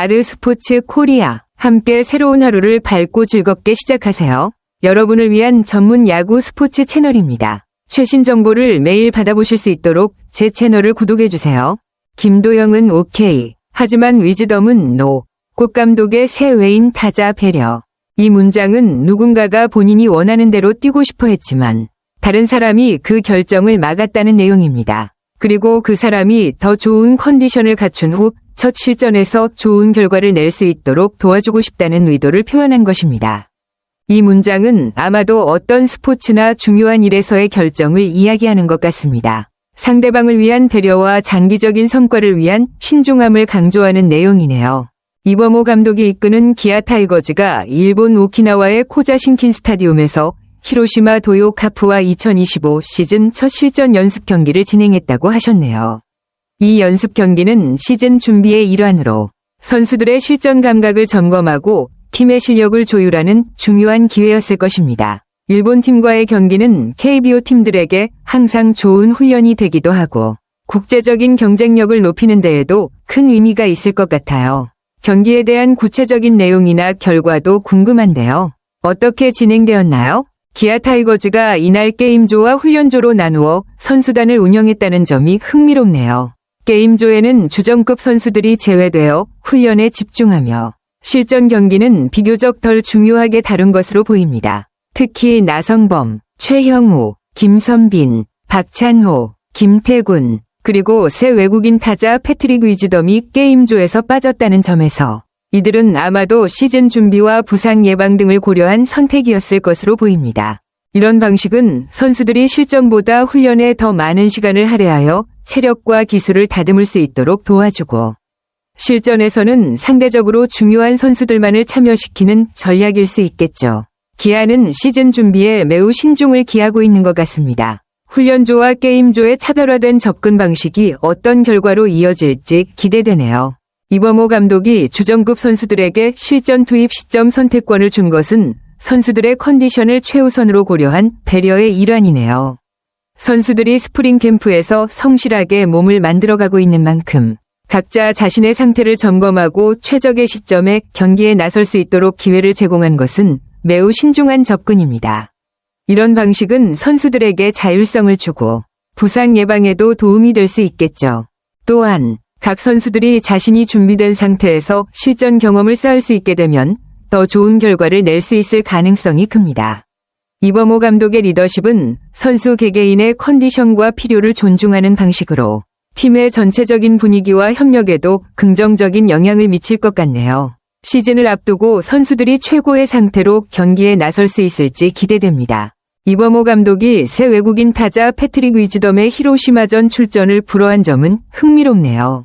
아르스포츠 코리아. 함께 새로운 하루를 밝고 즐겁게 시작하세요. 여러분을 위한 전문 야구 스포츠 채널입니다. 최신 정보를 매일 받아보실 수 있도록 제 채널을 구독해주세요. 김도영은 오케이. 하지만 위즈덤은 노. 꽃 감독의 새 외인 타자 배려. 이 문장은 누군가가 본인이 원하는 대로 뛰고 싶어 했지만 다른 사람이 그 결정을 막았다는 내용입니다. 그리고 그 사람이 더 좋은 컨디션을 갖춘 후 첫 실전에서 좋은 결과를 낼 수 있도록 도와주고 싶다는 의도를 표현한 것입니다. 이 문장은 아마도 어떤 스포츠나 중요한 일에서의 결정을 이야기하는 것 같습니다. 상대방을 위한 배려와 장기적인 성과를 위한 신중함을 강조하는 내용이네요. 이범호 감독이 이끄는 기아 타이거즈가 일본 오키나와의 코자신킨 스타디움에서 히로시마 도요 카프와 2025 시즌 첫 실전 연습 경기를 진행했다고 하셨네요. 이 연습 경기는 시즌 준비의 일환으로 선수들의 실전 감각을 점검하고 팀의 실력을 조율하는 중요한 기회였을 것입니다. 일본 팀과의 경기는 KBO 팀들에게 항상 좋은 훈련이 되기도 하고 국제적인 경쟁력을 높이는 데에도 큰 의미가 있을 것 같아요. 경기에 대한 구체적인 내용이나 결과도 궁금한데요. 어떻게 진행되었나요? 기아 타이거즈가 이날 게임조와 훈련조로 나누어 선수단을 운영했다는 점이 흥미롭네요. 게임조에는 주전급 선수들이 제외되어 훈련에 집중하며 실전 경기는 비교적 덜 중요하게 다룬 것으로 보입니다. 특히 나성범, 최형우, 김선빈, 박찬호, 김태군, 그리고 새 외국인 타자 패트릭 위즈덤이 게임조에서 빠졌다는 점에서 이들은 아마도 시즌 준비와 부상 예방 등을 고려한 선택이었을 것으로 보입니다. 이런 방식은 선수들이 실전보다 훈련에 더 많은 시간을 할애하여 체력과 기술을 다듬을 수 있도록 도와주고 실전에서는 상대적으로 중요한 선수들만을 참여시키는 전략일 수 있겠죠. 기아는 시즌 준비에 매우 신중을 기하고 있는 것 같습니다. 훈련조와 게임조의 차별화된 접근 방식이 어떤 결과로 이어질지 기대되네요. 이범호 감독이 주전급 선수들에게 실전 투입 시점 선택권을 준 것은 선수들의 컨디션을 최우선으로 고려한 배려의 일환이네요. 선수들이 스프링 캠프에서 성실하게 몸을 만들어가고 있는 만큼 각자 자신의 상태를 점검하고 최적의 시점에 경기에 나설 수 있도록 기회를 제공한 것은 매우 신중한 접근입니다. 이런 방식은 선수들에게 자율성을 주고 부상 예방에도 도움이 될 수 있겠죠. 또한 각 선수들이 자신이 준비된 상태에서 실전 경험을 쌓을 수 있게 되면 더 좋은 결과를 낼 수 있을 가능성이 큽니다. 이범호 감독의 리더십은 선수 개개인의 컨디션과 필요를 존중하는 방식으로 팀의 전체적인 분위기와 협력에도 긍정적인 영향을 미칠 것 같네요. 시즌을 앞두고 선수들이 최고의 상태로 경기에 나설 수 있을지 기대됩니다. 이범호 감독이 새 외국인 타자 패트릭 위즈덤의 히로시마전 출전을 불허한 점은 흥미롭네요.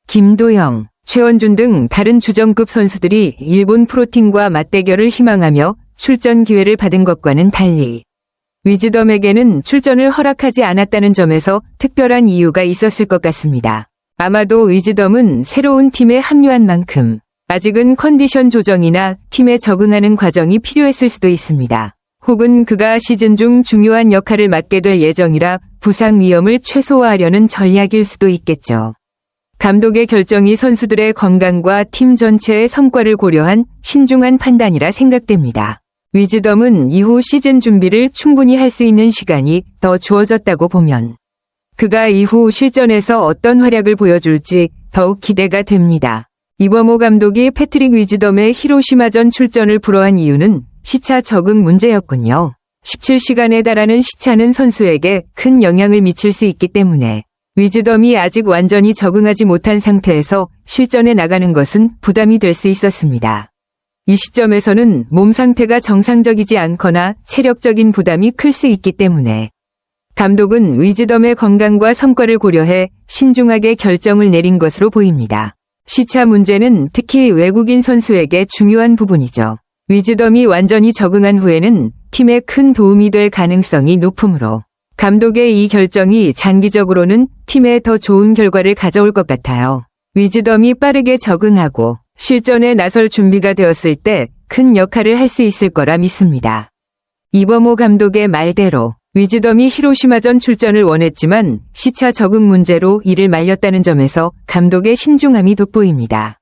김도영, 최원준 등 다른 주전급 선수들이 일본 프로팀과 맞대결을 희망하며 출전 기회를 받은 것과는 달리 위즈덤에게는 출전을 허락하지 않았다는 점에서 특별한 이유가 있었을 것 같습니다. 아마도 위즈덤은 새로운 팀에 합류한 만큼 아직은 컨디션 조정이나 팀에 적응하는 과정이 필요했을 수도 있습니다. 혹은 그가 시즌 중 중요한 역할을 맡게 될 예정이라 부상 위험을 최소화하려는 전략일 수도 있겠죠. 감독의 결정이 선수들의 건강과 팀 전체의 성과를 고려한 신중한 판단이라 생각됩니다. 위즈덤은 이후 시즌 준비를 충분히 할 수 있는 시간이 더 주어졌다고 보면 그가 이후 실전에서 어떤 활약을 보여줄지 더욱 기대가 됩니다. 이범호 감독이 패트릭 위즈덤의 히로시마전 출전을 불허한 이유는 시차 적응 문제였군요. 17시간에 달하는 시차는 선수에게 큰 영향을 미칠 수 있기 때문에 위즈덤이 아직 완전히 적응하지 못한 상태에서 실전에 나가는 것은 부담이 될 수 있었습니다. 이 시점에서는 몸 상태가 정상적이지 않거나 체력적인 부담이 클 수 있기 때문에 감독은 위즈덤의 건강과 성과를 고려해 신중하게 결정을 내린 것으로 보입니다. 시차 문제는 특히 외국인 선수에게 중요한 부분이죠. 위즈덤이 완전히 적응한 후에는 팀에 큰 도움이 될 가능성이 높으므로 감독의 이 결정이 장기적으로는 팀에 더 좋은 결과를 가져올 것 같아요. 위즈덤이 빠르게 적응하고 실전에 나설 준비가 되었을 때 큰 역할을 할 수 있을 거라 믿습니다. 이범호 감독의 말대로 위즈덤이 히로시마전 출전을 원했지만 시차 적응 문제로 이를 말렸다는 점에서 감독의 신중함이 돋보입니다.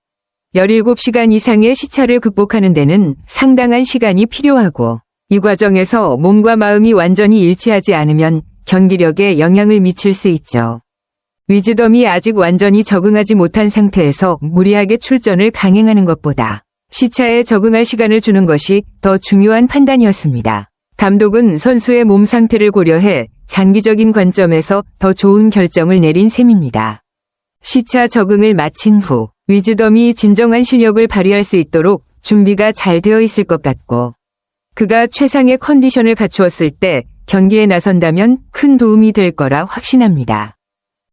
17시간 이상의 시차를 극복하는 데는 상당한 시간이 필요하고 이 과정에서 몸과 마음이 완전히 일치하지 않으면 경기력에 영향을 미칠 수 있죠. 위즈덤이 아직 완전히 적응하지 못한 상태에서 무리하게 출전을 강행하는 것보다 시차에 적응할 시간을 주는 것이 더 중요한 판단이었습니다. 감독은 선수의 몸 상태를 고려해 장기적인 관점에서 더 좋은 결정을 내린 셈입니다. 시차 적응을 마친 후 위즈덤이 진정한 실력을 발휘할 수 있도록 준비가 잘 되어 있을 것 같고 그가 최상의 컨디션을 갖추었을 때 경기에 나선다면 큰 도움이 될 거라 확신합니다.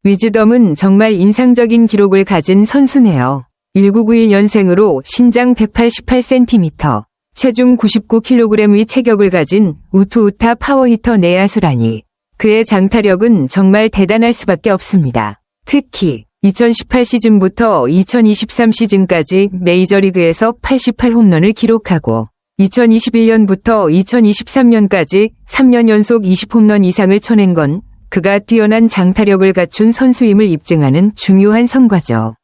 위즈덤은 정말 인상적인 기록을 가진 선수네요. 1991년생으로 신장 188cm, 체중 99kg의 체격을 가진 우투우타 파워히터 내야수라니 그의 장타력은 정말 대단할 수밖에 없습니다. 특히 2018 시즌부터 2023 시즌까지 메이저리그에서 88홈런을 기록하고 2021년부터 2023년까지 3년 연속 20홈런 이상을 쳐낸 건 그가 뛰어난 장타력을 갖춘 선수임을 입증하는 중요한 성과죠.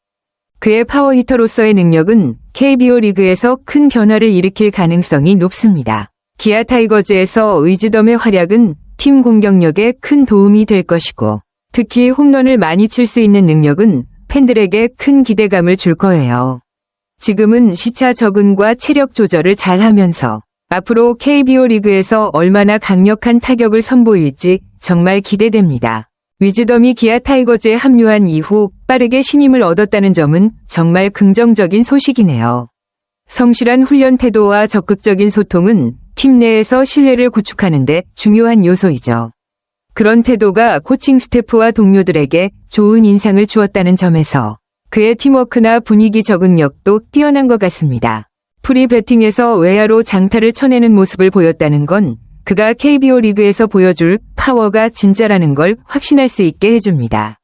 그의 파워히터로서의 능력은 KBO 리그에서 큰 변화를 일으킬 가능성이 높습니다. 기아 타이거즈에서 위즈덤의 활약은 팀 공격력에 큰 도움이 될 것이고 특히 홈런을 많이 칠 수 있는 능력은 팬들에게 큰 기대감을 줄 거예요. 지금은 시차 적응과 체력 조절을 잘 하면서 앞으로 KBO 리그에서 얼마나 강력한 타격을 선보일지 정말 기대됩니다. 위즈덤이 기아 타이거즈에 합류한 이후 빠르게 신임을 얻었다는 점은 정말 긍정적인 소식이네요. 성실한 훈련 태도와 적극적인 소통은 팀 내에서 신뢰를 구축하는 데 중요한 요소이죠. 그런 태도가 코칭 스태프와 동료들에게 좋은 인상을 주었다는 점에서 그의 팀워크나 분위기 적응력도 뛰어난 것 같습니다. 프리 배팅에서 외야로 장타를 쳐내는 모습을 보였다는 건 그가 KBO 리그에서 보여줄 파워가 진짜라는 걸 확신할 수 있게 해줍니다.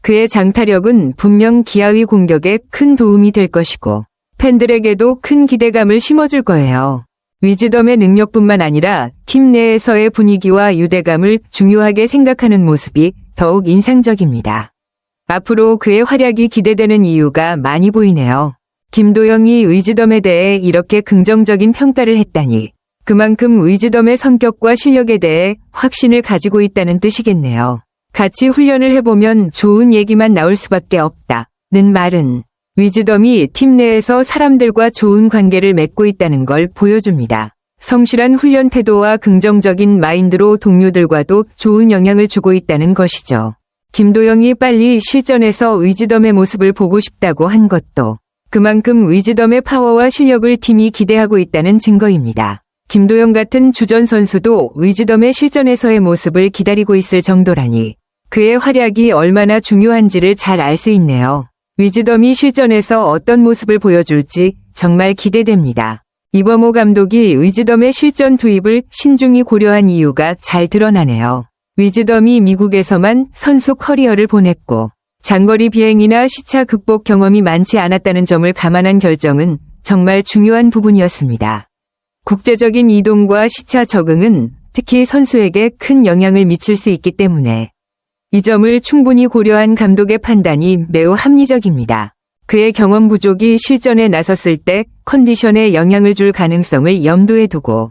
그의 장타력은 분명 기아의 공격에 큰 도움이 될 것이고 팬들에게도 큰 기대감을 심어줄 거예요. 위즈덤의 능력뿐만 아니라 팀 내에서의 분위기와 유대감을 중요하게 생각하는 모습이 더욱 인상적입니다. 앞으로 그의 활약이 기대되는 이유가 많이 보이네요. 김도영이 위즈덤에 대해 이렇게 긍정적인 평가를 했다니 그만큼 위즈덤의 성격과 실력에 대해 확신을 가지고 있다는 뜻이겠네요. 같이 훈련을 해보면 좋은 얘기만 나올 수밖에 없다는 말은 위즈덤이 팀 내에서 사람들과 좋은 관계를 맺고 있다는 걸 보여줍니다. 성실한 훈련 태도와 긍정적인 마인드로 동료들과도 좋은 영향을 주고 있다는 것이죠. 김도영이 빨리 실전에서 위즈덤의 모습을 보고 싶다고 한 것도 그만큼 위즈덤의 파워와 실력을 팀이 기대하고 있다는 증거입니다. 김도영 같은 주전 선수도 위즈덤의 실전에서의 모습을 기다리고 있을 정도라니 그의 활약이 얼마나 중요한지를 잘 알 수 있네요. 위즈덤이 실전에서 어떤 모습을 보여줄지 정말 기대됩니다. 이범호 감독이 위즈덤의 실전 투입을 신중히 고려한 이유가 잘 드러나네요. 위즈덤이 미국에서만 선수 커리어를 보냈고 장거리 비행이나 시차 극복 경험이 많지 않았다는 점을 감안한 결정은 정말 중요한 부분이었습니다. 국제적인 이동과 시차 적응은 특히 선수에게 큰 영향을 미칠 수 있기 때문에 이 점을 충분히 고려한 감독의 판단이 매우 합리적입니다. 그의 경험 부족이 실전에 나섰을 때 컨디션에 영향을 줄 가능성을 염두에 두고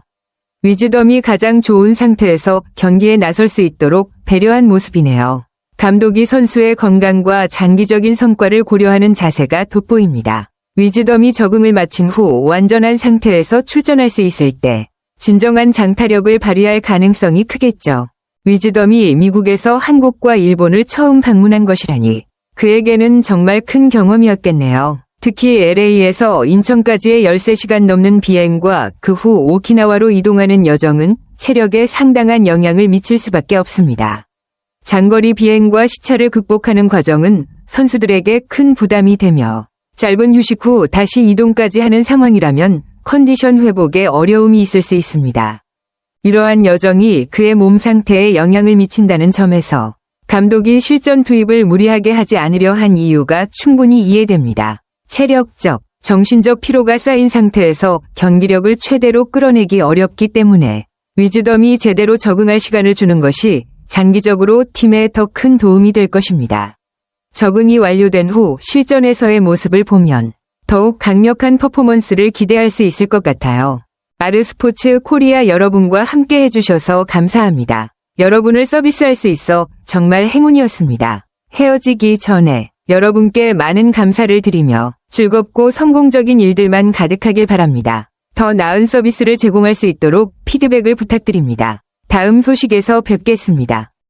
위즈덤이 가장 좋은 상태에서 경기에 나설 수 있도록 배려한 모습이네요. 감독이 선수의 건강과 장기적인 성과를 고려하는 자세가 돋보입니다. 위즈덤이 적응을 마친 후 완전한 상태에서 출전할 수 있을 때 진정한 장타력을 발휘할 가능성이 크겠죠. 위즈덤이 미국에서 한국과 일본을 처음 방문한 것이라니 그에게는 정말 큰 경험이었겠네요. 특히 LA에서 인천까지의 13시간 넘는 비행과 그 후 오키나와로 이동하는 여정은 체력에 상당한 영향을 미칠 수밖에 없습니다. 장거리 비행과 시차를 극복하는 과정은 선수들에게 큰 부담이 되며 짧은 휴식 후 다시 이동까지 하는 상황이라면 컨디션 회복에 어려움이 있을 수 있습니다. 이러한 여정이 그의 몸 상태에 영향을 미친다는 점에서 감독이 실전 투입을 무리하게 하지 않으려 한 이유가 충분히 이해됩니다. 체력적, 정신적 피로가 쌓인 상태에서 경기력을 최대로 끌어내기 어렵기 때문에 위즈덤이 제대로 적응할 시간을 주는 것이 장기적으로 팀에 더 큰 도움이 될 것입니다. 적응이 완료된 후 실전에서의 모습을 보면 더욱 강력한 퍼포먼스를 기대할 수 있을 것 같아요. 아르스포츠 코리아 여러분과 함께 해주셔서 감사합니다. 여러분을 서비스할 수 있어 정말 행운이었습니다. 헤어지기 전에 여러분께 많은 감사를 드리며 즐겁고 성공적인 일들만 가득하길 바랍니다. 더 나은 서비스를 제공할 수 있도록 피드백을 부탁드립니다. 다음 소식에서 뵙겠습니다.